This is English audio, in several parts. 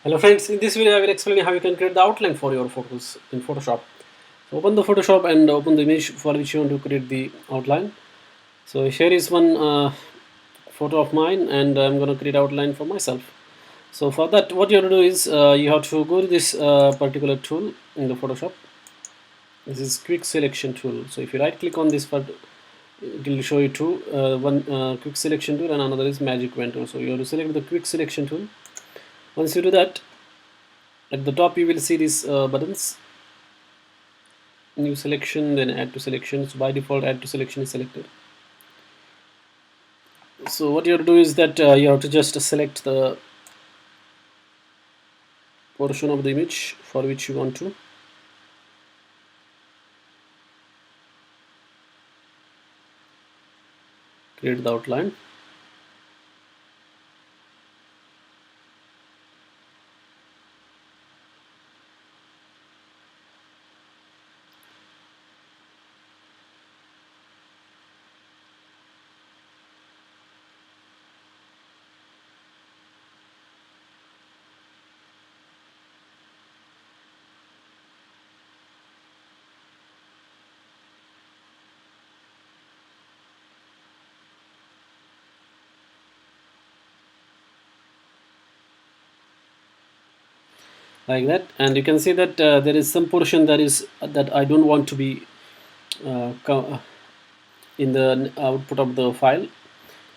Hello friends, in this video I will explain how you can create the outline for your photos in Photoshop. So open the Photoshop and open the image for which you want to create the outline. So here is one photo of mine and I'm going to create outline for myself. So for that what you have to do is you have to go to this particular tool in the Photoshop. This is quick selection tool. So if you right click on this part, it will show you two, one quick selection tool and another is magic wand tool. So you have to select the quick selection tool. Once you do that, at the top you will see these buttons, new selection, then add to selection. So by default add to selection is selected. So what you have to do is that you have to just select the portion of the image for which you want to create the outline. Like that, and you can see that there is some portion that is that I don't want to be in the output of the file.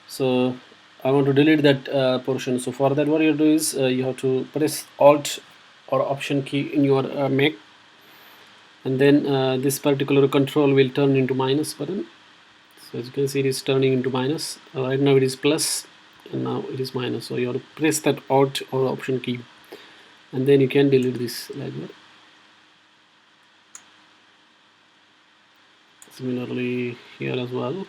So I want to delete that portion. So for that what you do is you have to press alt or option key in your Mac, and then this particular control will turn into minus button. So as you can see it is turning into minus. Right now it is plus and now it is minus, so you have to press that alt or option key and then you can delete this like that. Similarly here as well.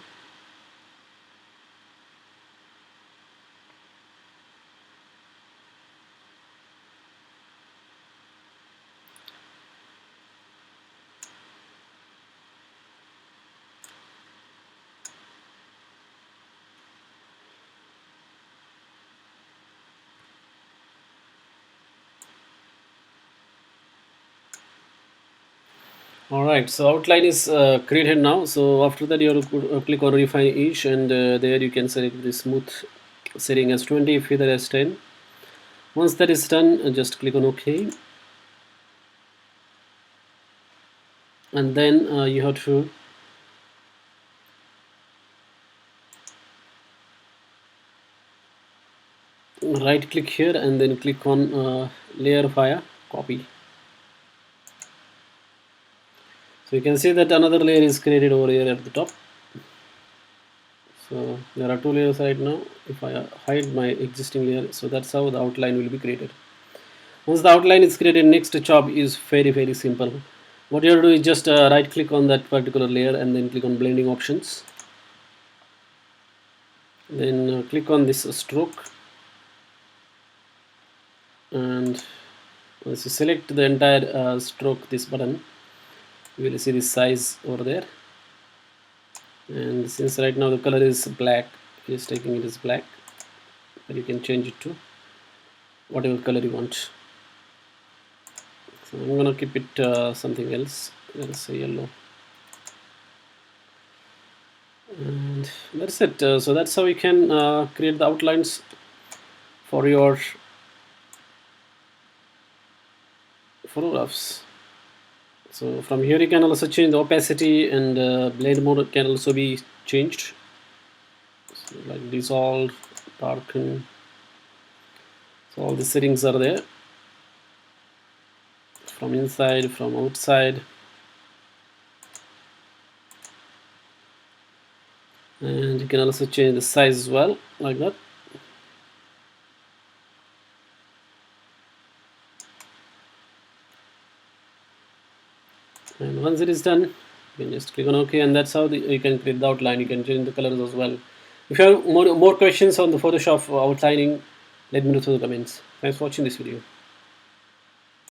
Alright, so outline is created now. So after that you have to click on refine each, and there you can select the smooth setting as 20, feather as 10. Once that is done, just click on OK, and then you have to right click here and then click on layer via copy. So you can see that another layer is created over here at the top. So there are two layers right now. If I hide my existing layer, so that's how the outline will be created. Once the outline is created, next job is very simple. What you have to do is just right click on that particular layer and then click on blending options, then click on this stroke, and once you select the entire stroke, this button, you will see this size over there. And since right now the color is black, just taking it as black, but you can change it to whatever color you want. So I'm gonna keep it something else, let's say yellow, and that's it. So that's how you can create the outlines for your photographs. So from here you can also change the opacity, and blend mode can also be changed. So like dissolve, darken, so all the settings are there, from inside, from outside, and you can also change the size as well, like that. And once it is done, you can just click on OK, and that's how you can create the outline. You can change the colors as well. If you have more questions on the Photoshop outlining, let me know through the comments. Thanks for watching this video.